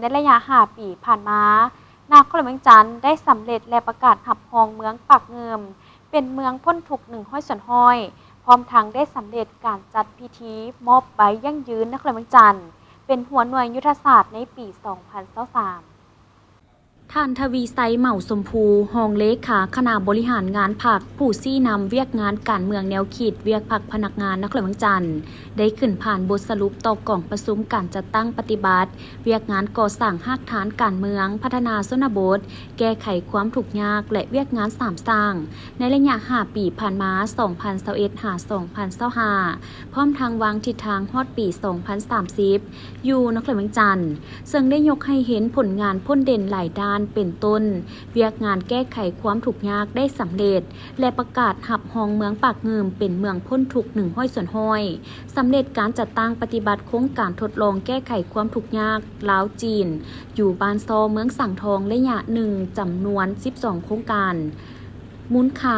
ในระยะ5 ปีผ่านมา นครหลวงเวียงจันทน์ได้สำเร็จและประกาศรับรองเมืองปากเงิมเป็นเมืองพ้นทุกข์100%พร้อมทั้งได้สำเร็จการจัดพิธีมอบใบยั่งยืนนครหลวงเวียงจันทน์เป็นหัวหน่วยยุทธศาสตร์ในปี 2023 ท่านทวีไซเหมาสมภูรองเลขาคณะบริหารงานพรรคผู้ชี้นำเวียกงานการเมืองแนวคิดเวียกพรรคพนักงานนครหลวงเวียงจันทน์ได้ขึ้นผ่านบทสรุปต่อกล่องประชุมการจัดตั้งปฏิบัติเวียกงานก่อสร้างรากฐานการเมืองพัฒนาชนบทแก้ไขความทุกข์ยากและเวียกงานสร้างในระยะ5 ปีผ่านมา 2021 หา 2025 พร้อมทางวางทิศทางฮอดปี 2030 อยู่นครหลวงเวียงจันทน์ซึ่งได้ยกให้เห็นผลงานพ้นเด่นหลายด้านเป็นต้นเวียกงานแก้ไขความทุกข์ยากได้สำเร็จและประกาศหับรองเมืองปากเงิมเป็นเมืองพ้นทุกข์100%สำเร็จการจัดตั้งปฏิบัติโครงการทดลองแก้ไขความทุกข์ยากลาวจีนอยู่บ้านซอเมืองสังทองระยะ1จำนวน 12 โครงการมูลค่า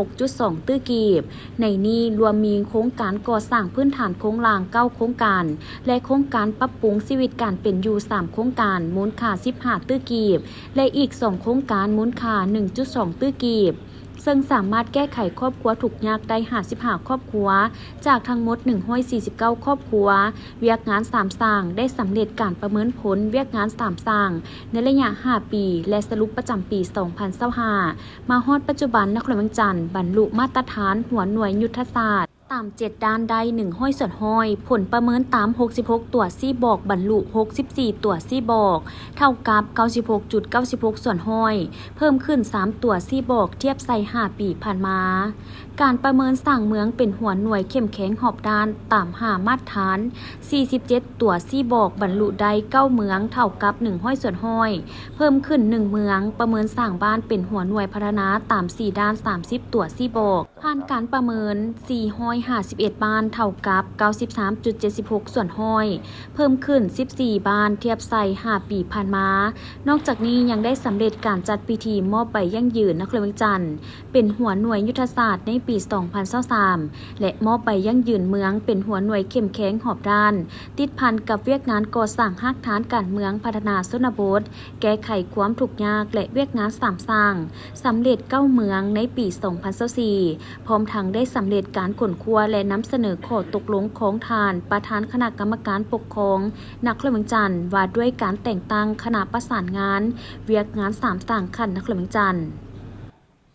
16.2 ตื้อกีบในนี้รวมมีโครงการก่อสร้างพื้นฐานโครงราง9โครงการและโครงการปรับปรุงชีวิตการเป็นอยู่3โครงการมูลค่า15ตื้อกีบและอีก2โครงการมูลค่า 1.2 ตื้อกีบซึ่งสามารถแก้ไขครอบครัวทุกข์ยากได้55ครอบครัวจากทั้งหมด149ครอบครัวเวียกงาน3สร้างได้สำเร็จการประเมินผลเวียกงาน3สร้างในระยะ5 ปีและสรุปประจำปี 2025 มาฮอดปัจจุบันนครหลวงเวียงจันทน์บรรลุมาตรฐานหัวหน่วยยุทธศาสตร์ตาม7ด้านได้100%ผลประเมินตาม66ตัวซี่บอกบรรลุ64ตัวซี่บอกเท่ากับ 96.96% เพิ่มขึ้น3ตัวซี่บอกเทียบใส่5 ปีผ่านมาการประเมินสร้างเมืองเป็นหัวหน่วยเข้มแข็งหอบด้านตาม5มาตรฐาน47ตัวซี่บอกบรรลุได้9เมืองเท่ากับ100%เพิ่มขึ้น1เมืองประเมินสร้างบ้านเป็นหัวหน่วยพัฒนาตาม4ด้าน30ตัวซี่บอกผ่านการประเมิน451บ้านเท่ากับ 93.76% เพิ่มขึ้น14บ้านเทียบใส่5 ปีผ่านมานอกจากนี้ยังได้สำเร็จการจัดพิธีมอบใบยั่งยืนนครหลวงเวียงจันทน์เป็นหัวหน่วยยุทธศาสตร์ในปี 2023 และมอบใบยั่งยืนเมืองเป็นหัวหน่วยเข้มแข็งหอบด้านติดพันกับเวียกงานก่อสร้างรากฐานการเมืองพัฒนาชนบทแก้ไขความทุกข์ยากและเวียกงาน3สร้างสำเร็จ9เมืองในปี 2024 พร้อมทั้งได้สำเร็จการขนครัวและนำเสนอข้อตกลงของทานประธานคณะกรรมการปกครองนครหลวงเวียงจันทน์ว่าด้วยการแต่งตั้งคณะประสานงานเวียกงาน3สร้างขันนครหลวงเวียงจันทน์